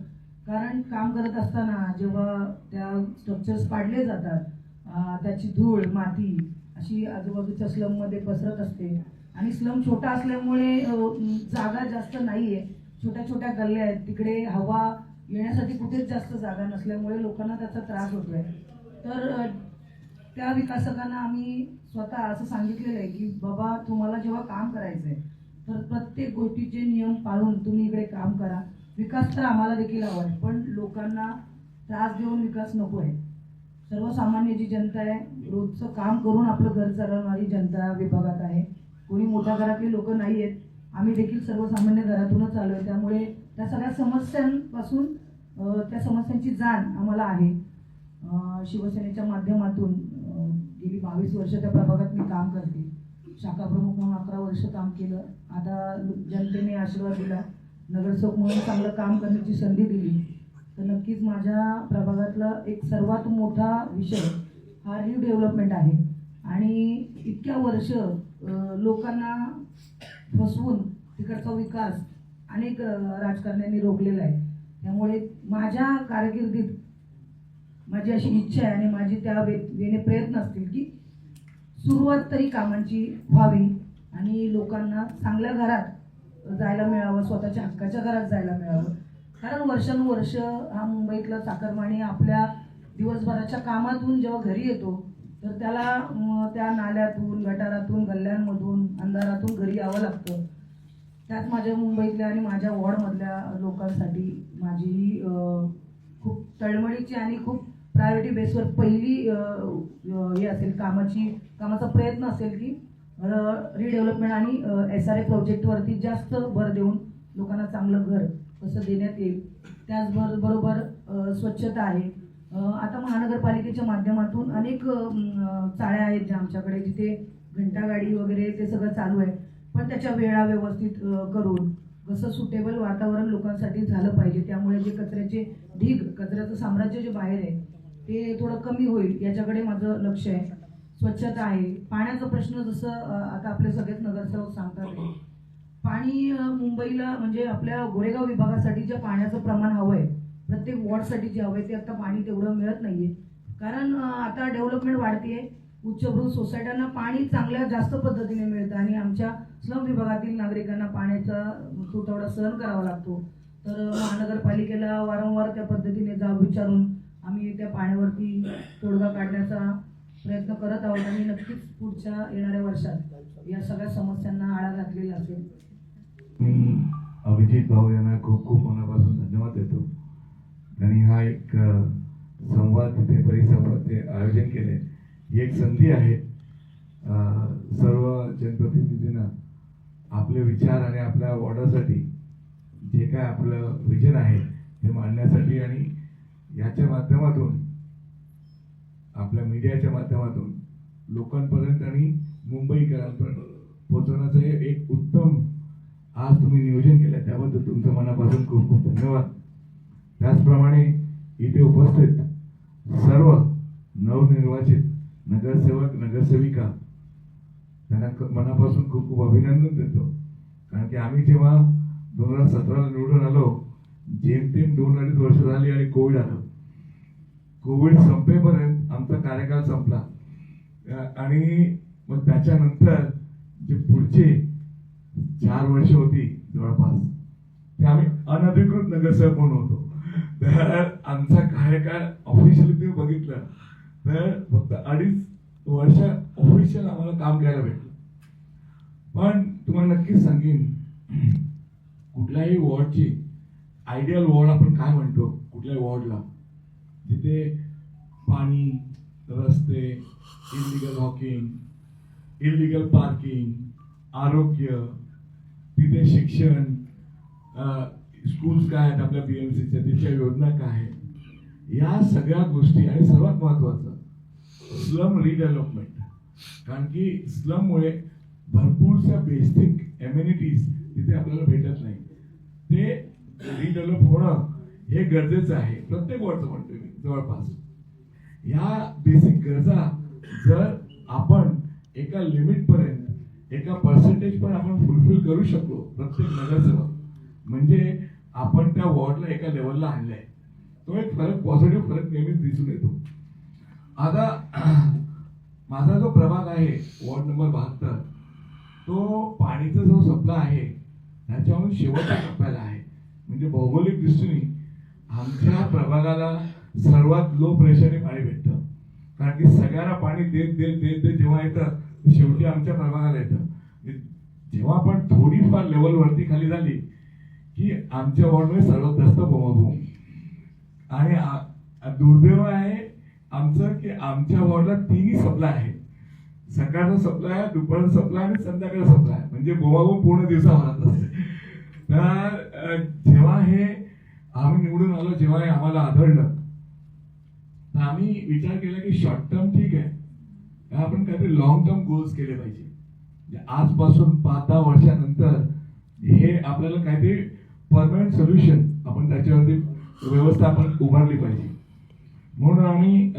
[SPEAKER 2] कारण काम करत असताना जेव्हा त्या स्ट्रक्चर्स पाडले जातात त्याची धूळ, माती अशी आजूबाजूच्या स्लममध्ये पसरत असते आणि स्लम छोटा असल्यामुळे जागा जास्त नाही आहे, छोट्या छोट्या गल्ल्या आहेत, तिकडे हवा येण्यासाठी कुठेच जास्त जागा नसल्यामुळे लोकांना त्याचा त्रास होतोय. तर त्या विकासकांना आम्ही स्वतः असं सांगितलेलं आहे की बाबा तुम्हाला जेव्हा काम करायचं आहे तर प्रत्येक गोष्टीचे नियम पाळून तुम्ही इकडे काम करा. विकास तर आम्हाला देखील हवा आहे, पण लोकांना त्रास देऊन विकास नको आहे. सर्वसामान्य जी जनता आहे, रोजचं काम करून आपलं घर चालवणारी जनता विभागात आहे. कोणी मोठ्या घरातली लोक नाही आहेत, आम्ही देखील सर्वसामान्य घरातूनच आलो आहे. त्यामुळे त्या सगळ्या समस्यांपासून त्या समस्यांची जाण आम्हाला आहे. शिवसेनेच्या माध्यमातून गेली 22 वर्ष त्या प्रभागात मी काम करते. शाखा प्रमुख म्हणून 11 वर्ष काम केलं. आता जनतेने आशीर्वाद दिला, नगरसेवक म्हणून चांगलं काम करण्याची संधी दिली. तर नक्कीच माझ्या प्रभागातला एक सर्वात मोठा विषय हा रिडेव्हलपमेंट आहे. आणि इतक्या वर्ष लोकांना फसवून तिकडचा विकास अनेक राजकारण्यांनी रोखलेला आहे. त्यामुळे माझ्या कारकिर्दीत माझी अशी इच्छा आहे आणि माझी त्या वेळेने प्रयत्न असतील की सुरुवात तरी कामांची व्हावी आणि लोकांना चांगल्या घरात जायला मिळावं, स्वतःच्या हक्काच्या घरात जायला मिळावं. कारण वर्षानुवर्ष हा मुंबईतला चाकरमानी आपल्या दिवसभराच्या कामातून जेव्हा घरी येतो तर त्याला त्या नाल्यातून, गटारातून, गल्ल्यांमधून, अंधारातून घरी यावं लागतं. त्यात माझ्या मुंबईतल्या आणि माझ्या वॉर्डमधल्या लोकांसाठी माझी खूप तळमळीची आणि खूप प्रायोरिटी बेसवर पहिली हे असेल कामाचा प्रयत्न असेल की रिडेव्हलपमेंट आणि SRA प्रोजेक्टवरती जास्त भर देऊन लोकांना चांगलं घर कसं देण्यात येईल. त्याचबरोबर स्वच्छता आहे. आता महानगरपालिकेच्या माध्यमातून अनेक चाळ्या आहेत ज्या आमच्याकडे, जिथे घंटागाडी वगैरे ते सगळं चालू आहे. पण त्याच्या वेळा व्यवस्थित करून कसं सुटेबल वातावरण लोकांसाठी झालं पाहिजे. त्यामुळे जे कचऱ्याचे ढीग, कचऱ्याचं साम्राज्य जे बाहेर आहे ते थोडं कमी होईल याच्याकडे माझं लक्ष आहे. स्वच्छता आहे. पाण्याचा प्रश्न जसं आता आपले सगळेच नगरसेवक सांगतात आहे, पाणी मुंबईला म्हणजे आपल्या गोरेगाव विभागासाठी जे पाण्याचं प्रमाण हवं आहे, प्रत्येक वॉर्डसाठी जे हवं आहे ते आता पाणी तेवढं मिळत नाहीये. कारण आता डेव्हलपमेंट वाढतीये, उच्चभ्रू सोसायट्यांना पाणी चांगल्या जास्त पद्धतीने मिळतं आणि आमच्या स्लम विभागातील नागरिकांना पाण्याचा तुटवडा सहन करावा लागतो. तर महानगरपालिकेला वारंवार त्या पद्धतीने जाब विचारून आम्ही त्या पाण्यावरती तोडगा काढण्याचा प्रयत्न करत आहोत आणि नक्कीच पुढच्या येणाऱ्या वर्षात या सगळ्या समस्यांना आळा घातलेला असेल.
[SPEAKER 6] मी अभिजित भाऊ यांना खूप खूप मनापासून धन्यवाद देतो. त्यांनी हा एक संवाद तिथे परिसंवादचे आयोजन केले. ही एक संधी आहे सर्व जनप्रतिनिधींना आपले विचार आणि आपल्या वॉर्डासाठी जे काय आपलं विजन आहे ते मांडण्यासाठी आणि याच्या माध्यमातून आपल्या मीडियाच्या माध्यमातून लोकांपर्यंत आणि मुंबईकरांपर्यंत पोहोचवण्याचं हे एक उत्तम आज तुम्ही नियोजन केलं, त्याबद्दल तुमचं मनापासून खूप खूप धन्यवाद. त्याचप्रमाणे इथे उपस्थित सर्व नवनिर्वाचित नगरसेवक नगरसेविका त्यांना मनापासून खूप खूप अभिनंदन देतो. कारण की आम्ही जेव्हा 2017ला निवडून आलो, जेमतेम 2-2.5 वर्ष झाली आणि कोविड आलं. कोविड संपेपर्यंत आमचा कार्यकाळ संपला आणि मग त्याच्यानंतर जे पुढचे 4 वर्ष होती जवळपास ते आम्ही अनधिकृत नगरसेवक म्हणून होतो. तर आमचा कार्यकाळ ऑफिशियली तुम्ही बघितलं तर फक्त 2.5 वर्ष ऑफिशियल आम्हाला काम करायला भेटलं. पण तुम्हाला नक्कीच सांगेन, कुठल्याही वॉर्डची आयडियल वॉर्ड आपण काय म्हणतो, कुठल्याही वॉर्डला जिथे पाणी, रस्ते, इलिगल हॉकिंग, इलिगल पार्किंग, आरोग्य, तिथे शिक्षण, स्कूल्स काय आहेत आपल्या BMCच्या, तिच्या योजना काय आहेत, या सगळ्या गोष्टी आणि सर्वात महत्वाचं स्लम रिडेव्हलपमेंट. कारण की स्लममुळे भरपूरशा बेसिक एम्युनिटीज तिथे आपल्याला भेटत नाही. ते रिडेव्हलप होणं हे गरजेचं आहे. प्रत्येक वॉर्डचं म्हणतोय मी जवळपास. या बेसिक गरजा जर आपण एका लिमिट पर्यंत, एका पर्सेंटेज पण आपण फुलफिल करू शकलो प्रत्येक नगरसेवक, म्हणजे आपण त्या वॉर्डला एका लेवलला आणलाय. तो एक फरक, पॉझिटिव्ह फरक नेहमीच दिसून येतो. आता माझा जो प्रभाग आहे वॉर्ड नंबर 72, तो पाणीचा जो सप्लाय आहे त्याच्यावरून शेवटच्या टप्प्याला आहे. म्हणजे भौगोलिक दृष्टीने आमच्या प्रभागाला सर्वात लो प्रेशरने पाणी भेटतं. कारण की सगळ्यांना पाणी देत देत देत देत जेव्हा येतं शेवटी आमच्या प्रभागाला येतं. जेव्हा आपण थोडीफार लेवलवरती खाली झाली की आमच्या वॉर्डमध्ये सर्वात जास्त बोंबाबोंब. आणि दुर्दैव आहे आमचं की आमच्या वॉर्डला 3 सप्लाय आहे. सकाळचा सप्लाय, दुपारचा सप्लाय आणि संध्याकाळचा सप्लाय. म्हणजे बोंबाबोंब पूर्ण दिवसाभरात असते. तर जेव्हा हे आम्ही निवडून आलो, जेव्हा हे आम्हाला आढळलं तर आम्ही विचार केला की शॉर्ट टर्म ठीक आहे, आपण काहीतरी लॉंग टर्म गोल्स केले पाहिजे. आजपासून 5-10 वर्षानंतर हे आपल्याला काहीतरी परमनंट सोल्युशन आपण त्याच्यावरती व्यवस्था आपण उभारली पाहिजे. म्हणून आम्ही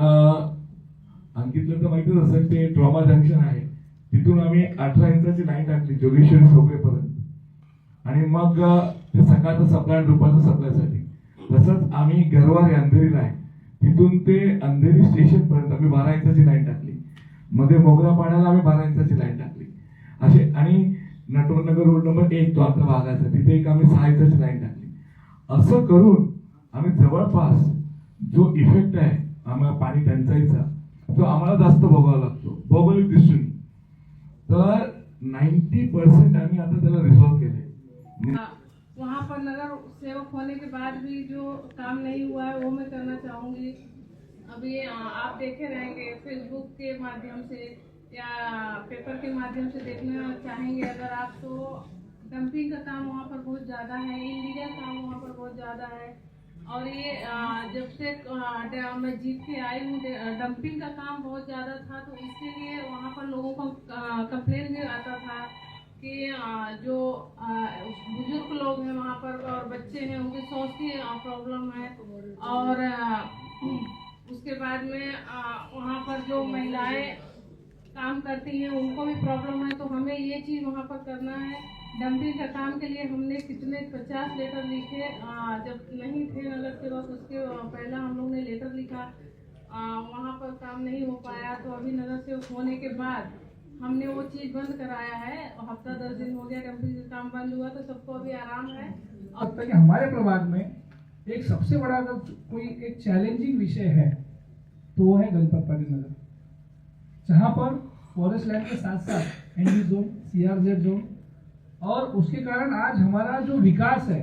[SPEAKER 6] अंकितला तर माहितीच असेल, ते ट्रॉमा जंक्शन आहे, तिथून आम्ही एक 18 इंचाची लाईन टाकली जोगेश्वरी सोपेपर्यंत. आणि मग ते सकाळचं सप्लाय आणि दुपारचं सप्लायसाठी. तसंच आम्ही गरवारे अंधेरीला आहे, तिथून ते अंधेरी स्टेशन पर्यंत आम्ही 12 इंचाची लाईन टाकली. मध्ये मोगरा पाण्याला आम्ही 12 इंचाची लाईन टाकली असे. आणि नटवरनगर रोड नंबर 1 तो आपल्या भागाचा, तिथे एक आम्ही 6 इंचाची लाईन टाकली. असं करून आम्ही जवळपास जो इफेक्ट आहे आम्हाला पाणी टंचाईचा, जो आम्हाला जास्त भोगावा लागतो भौगोलिक दृष्टीने, तर 90% आम्ही आता त्याला रिसॉल्व केले.
[SPEAKER 7] वहाँ पर नगर सेवक होने के बाद भी जो काम नहीं हुआ है वो मैं करना चाहूँगी। अभी आप देखे रहेंगे फेसबुक के माध्यम से या पेपर के माध्यम से देखना चाहेंगे अगर आप, तो डंपिंग का काम वहाँ पर बहुत ज़्यादा है, इलीगल काम वहाँ पर बहुत ज़्यादा है। और ये जब से मैं जीत के आई हूँ, डंपिंग का काम बहुत ज़्यादा था, तो इसके लिए वहाँ पर लोगों का कंप्लेन भी आता था कि जो बुजुर्ग लोग हैं वहाँ पर और बच्चे हैं उनकी सांस की प्रॉब्लम है। और उसके बाद में वहाँ पर जो महिलाएं काम करती हैं उनको भी प्रॉब्लम है। तो हमें ये चीज़ वहाँ पर करना है। डंपिंग का काम के लिए हमने कितने 50 लेटर लिखे, जब नहीं थे नगर सेवक उसके पहला हम लोग ने लेटर लिखा, वहाँ पर काम नहीं हो पाया। तो अभी नगर सेवक होने के बाद हमने वो चीज़ बंद कराया है। हफ्ता 10 दिन हो गया डंपिंग का काम बंद हुआ, तो सबको अभी आराम है।
[SPEAKER 8] अब तक हमारे प्रभाग में एक सबसे बड़ा अगर कोई एक चैलेंजिंग विषय है तो वो है गणपतपाली नगर, जहाँ पर फॉरेस्ट लैंड के साथ साथ एनडी जोन, CRZ जोन, और उसके कारण आज हमारा जो विकास है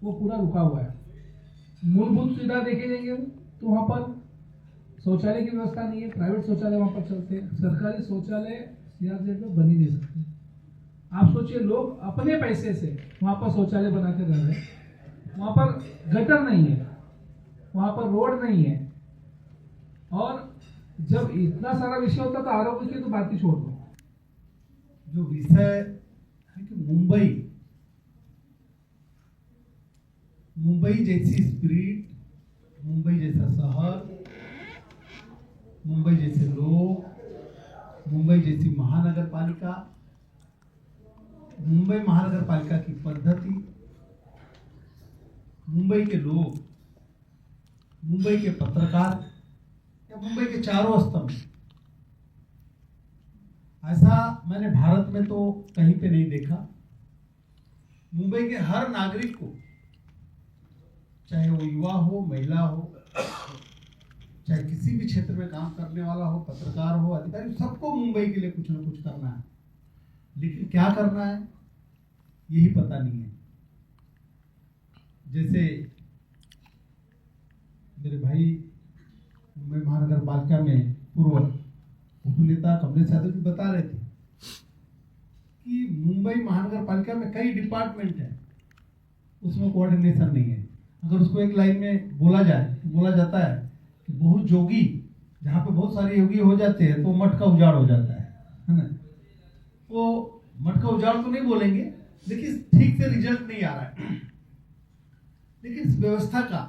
[SPEAKER 8] वो पूरा रुका हुआ है। मूलभूत सुविधा देखे जाएंगे तो वहाँ पर शौचालय की व्यवस्था नहीं है, प्राइवेट शौचालय वहाँ पर चलते हैं, सरकारी शौचालय CRZ में बन ही नहीं सकते। आप सोचिए, लोग अपने पैसे से वहाँ पर शौचालय बना के रह रहे हैं, वहाँ पर गटर नहीं है, वहाँ पर रोड नहीं है। और जब इतना सारा विषय होता तो आरोग्य की तो बात ही छोड़ दो।
[SPEAKER 3] जो विषय है कि मुंबई जैसी स्पिरिट, मुंबई जैसा शहर, मुंबई जैसे लोग, मुंबई जैसी महानगर पालिका, मुंबई महानगर पालिका की पद्धति, मुंबई के लोग, मुंबई के पत्रकार या मुंबई के चारों स्तंभ, ऐसा मैंने भारत में तो कहीं पे नहीं देखा। मुंबई के हर नागरिक को, चाहे वो युवा हो, महिला हो, चाहे किसी भी क्षेत्र में काम करने वाला हो, पत्रकार हो, अधिकारी, सबको मुंबई के लिए कुछ ना कुछ करना है। लेकिन क्या करना है यही पता नहीं है। जैसे मेरे भाई मुंबई महानगर पालिका में पूर्व उपनेता कमलेश यादव जी बता रहे थे कि मुंबई महानगर पालिका में कई डिपार्टमेंट है, उसमें कोऑर्डिनेशन नहीं है। अगर उसको एक लाइन में बोला जाता है कि बहुत जोगी, जहाँ पे बहुत सारे योगी हो जाते हैं तो मठ का उजाड़ हो जाता है ना। वो मठ का उजाड़ तो नहीं बोलेंगे, लेकिन ठीक से रिजल्ट नहीं आ रहा है। लेकिन इस व्यवस्था का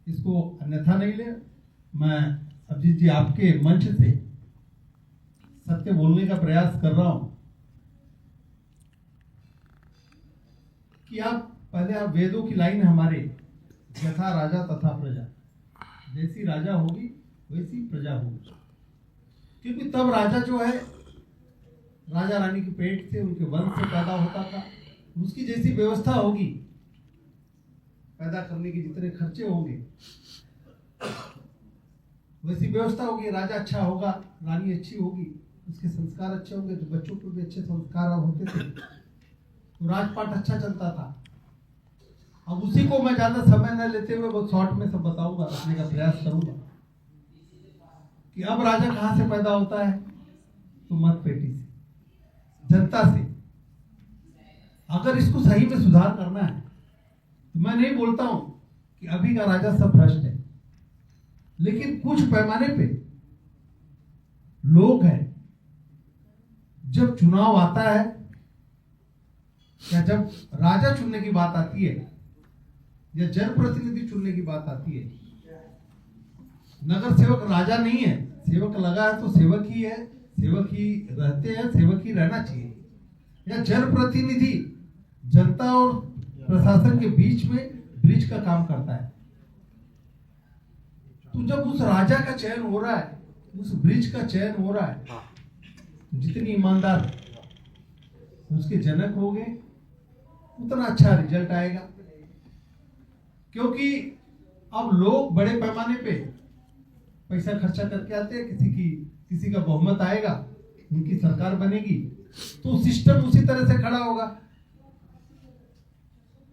[SPEAKER 3] इसको अन्यथा नहीं ले। मैं अभिजीत जी आपके मंच से सत्य बोलने का प्रयास कर रहा हूं कि पहले आप वेदों की लाइन हमारे, यथा राजा तथा प्रजा, जैसी राजा होगी वैसी प्रजा होगी। क्योंकि तब राजा जो है राजा रानी के पेट से, उनके वंश से पैदा होता था। उसकी जैसी व्यवस्था होगी, पैदा करने के जितने खर्चे होंगे वैसी व्यवस्था होगी। राजा अच्छा होगा, रानी अच्छी होगी, उसके संस्कार अच्छे होंगे तो बच्चों को भी अच्छे संस्कार होते थे, तो राजपाट अच्छा चलता था। अब उसी को मैं ज्यादा समय न लेते हुए बहुत शॉर्ट में सब बताऊंगा, रखने का प्रयास करूंगा कि अब राजा कहां से पैदा होता है, तो मत पेटी से, जनता से। अगर इसको सही में सुधार करना है तो मैं नहीं बोलता हूं कि अभी का राजा सब भ्रष्ट है, लेकिन कुछ पैमाने पे लोग हैं। जब चुनाव आता है या जब राजा चुनने की बात आती है या जनप्रतिनिधि चुनने की बात आती है, नगर सेवक राजा नहीं है। सेवक लगा है तो सेवक ही है, सेवक ही रहते हैं, सेवक ही रहना चाहिए।
[SPEAKER 9] या जनप्रतिनिधि जनता और प्रशासन के बीच में ब्रिज का काम करता है। तो जब उस राजा का चयन हो रहा है, उस ब्रिज का चयन हो रहा है, जितनी ईमानदार उसके जनक होंगे उतना अच्छा रिजल्ट आएगा। क्योंकि अब लोग बड़े पैमाने पे पैसा खर्चा करके आते हैं, किसी का बहुमत आएगा, उनकी सरकार बनेगी, तो सिस्टम उसी तरह से खड़ा होगा।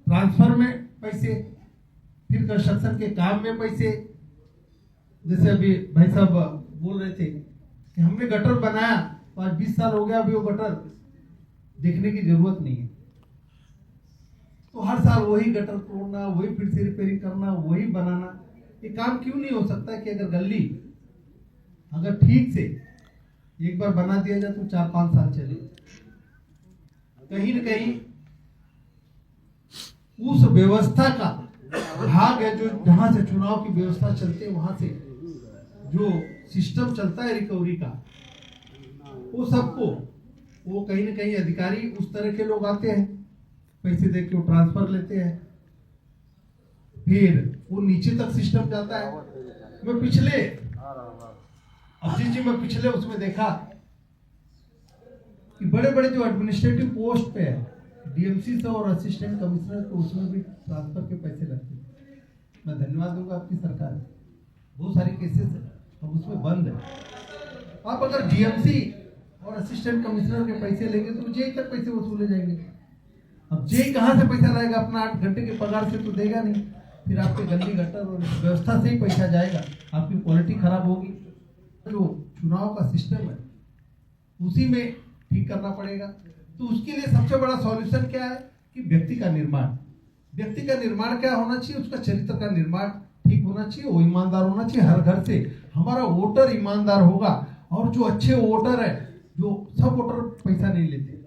[SPEAKER 9] ट्रांसफर में पैसे, फिर कंस्ट्रक्शन के काम में पैसे। जैसे अभी भाई साहब बोल रहे थे कि हमने गटर बनाया, तो आज 20 साल हो गया, अभी वो गटर देखने की जरूरत नहीं है। तो हर साल वही गटर तोड़ना, वही फिर से रिपेयरिंग करना, वही बनाना, ये काम क्यों नहीं हो सकता कि अगर गली अगर ठीक से एक बार बना दिया जाए तो 4-5 साल चले। कहीं न कहीं उस व्यवस्था का भाग है, जो जहां से चुनाव की व्यवस्था चलती है, वहां से जो सिस्टम चलता है रिकवरी का, वो सबको, वो कहीं न कहीं अधिकारी उस तरह के लोग आते हैं, पैसे दे के वो ट्रांसफर लेते हैं, फिर वो नीचे तक सिस्टम जाता है। मैं पिछले मैं पिछले उसमें देखा कि बड़े बड़े जो एडमिनिस्ट्रेटिव पोस्ट पे है, डीएमसी से और असिस्टेंट कमिश्नर, तो उसमें भी ट्रांसफर के पैसे लगते हैं। मैं धन्यवाद दूंगा आपकी सरकार, बहुत सारी केसेस है अब उसमें बंद है। आप अगर डीएमसी और असिस्टेंट कमिश्नर के पैसे लेंगे तो जेई तक पैसे वसूले जाएंगे। अब जेई कहाँ से पैसा लाएगा? अपना 8 घंटे के पगार से तो देगा नहीं, फिर आपके गली गटर और व्यवस्था से ही पैसा जाएगा, आपकी क्वालिटी खराब होगी। जो चुनाव का सिस्टम है उसी में ठीक करना पड़ेगा। तो उसके लिए सबसे बड़ा सॉल्यूशन क्या है कि व्यक्ति का निर्माण क्या होना चाहिए, उसका चरित्र का निर्माण ठीक होना चाहिए, वो ईमानदार होना चाहिए। हर घर से हमारा वोटर ईमानदार होगा, और जो अच्छे वोटर है, जो सब वोटर पैसा नहीं लेते,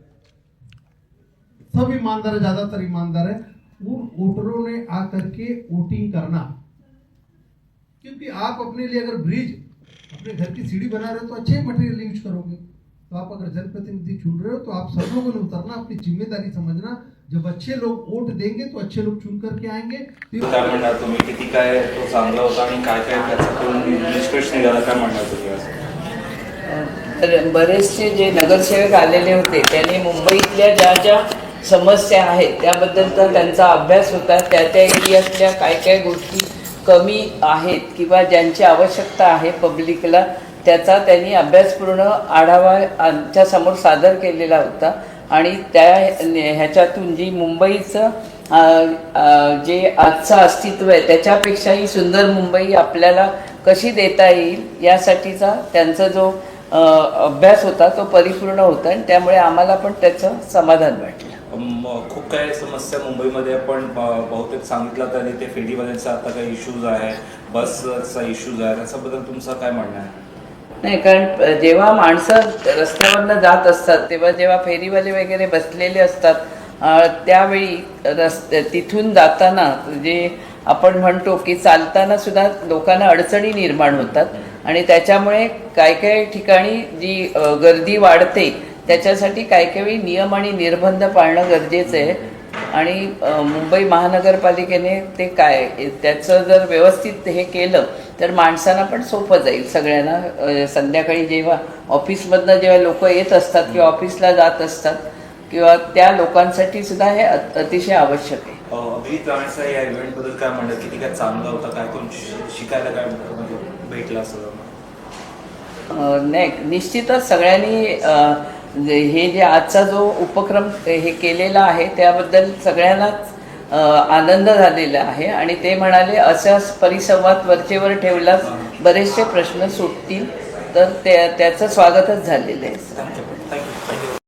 [SPEAKER 9] सब ईमानदार है, ज्यादातर ईमानदार है, उन वोटरों ने आकर के वोटिंग करना। क्योंकि आप अपने लिए अगर ब्रिज, अपने घर की सीढ़ी बना रहे हो तो अच्छे मटेरियल यूज करोगे। तो आप अगर जनप्रतिनिधि चुन रहे हो तो आप सब लोगों ने उतरना, अपनी जिम्मेदारी समझना। जब अच्छे लोग वोट देंगे तो अच्छे लोग चुन करके आएंगे।
[SPEAKER 10] काय म्हणणार तुम्ही, किती काय तो चांगला होता आणि काय काय त्याचा निष्कर्ष निघाला, काय म्हणणार तुम्ही?
[SPEAKER 11] बरेचसे जे नगरसेवक आलेले होते त्यांनी मुंबईतल्या ज्या समस्या आहेत त्याबद्दलचा त्यांचा अभ्यास होता। त्या एरियातल्या काय गोष्टी कमी आहेत किंवा ज्यांची आवश्यकता आहे पब्लिकला, त्याचा त्यांनी अभ्यासपूर्ण आढावा आमच्यासमोर सादर केलेला होता। आणि त्या ह्याच्यातून जी मुंबईचं जे आजचं अस्तित्व आहे त्याच्यापेक्षाही सुंदर मुंबई आपल्याला कशी देता येईल यासाठीचा त्यांचा जो अभ्यास होता तो परिपूर्ण होता, आणि त्यामुळे आम्हाला पण त्याचं समाधान वाटलं।
[SPEAKER 10] खूप काही समस्या मुंबईमध्ये पण बहुतेक सांगितलं तरी ते फेरीवाल्यांचा आता काही इश्यूज आहे, बसचा इश्यूज आहे, त्याच्याबद्दल तुमचं काय म्हणणं आहे?
[SPEAKER 11] नाही, कारण जेव्हा माणसं रस्त्यावरनं जात असतात तेव्हा जेव्हा फेरीवाले वगैरे बसलेले असतात त्यावेळी तिथून जाताना जे आपण म्हणतो की चालताना सुद्धा लोकांना अडचणी निर्माण होतात, आणि त्याच्यामुळे काही ठिकाणी जी गर्दी वाढते त्याच्यासाठी काही नियम आणि निर्बंध पाळणं गरजेचं आहे। आणि मुंबई महानगरपालिकेने ते त्याचं जर व्यवस्थित हे केलं तर माणसांना पण सोपं जाईल सगळ्यांना। संध्याकाळी जेव्हा ऑफिसमधनं जेव्हा लोक येत असतात किंवा ऑफिसला जात असतात किंवा त्या लोकांसाठी सुद्धा हे अतिशय आवश्यक आहे।
[SPEAKER 10] अभिजित राणेंचा या इव्हेंटबद्दल काय म्हणणं, किती काय चांगला होता, काय करून शिकायला काय भेटलं असं?
[SPEAKER 11] नाही, निश्चितच सगळ्यांनी हे जे आजचा जो उपक्रम हे केलेला आहे त्याबद्दल सगळ्यांनाच आनंद झालेला आहे। आणि ते म्हणाले असाच परिसंवाद वरचेवर ठेवलाच बरेचसे प्रश्न सुटतील, तर त्याचं स्वागतच झालेलं आहे।
[SPEAKER 10] थँक्यू.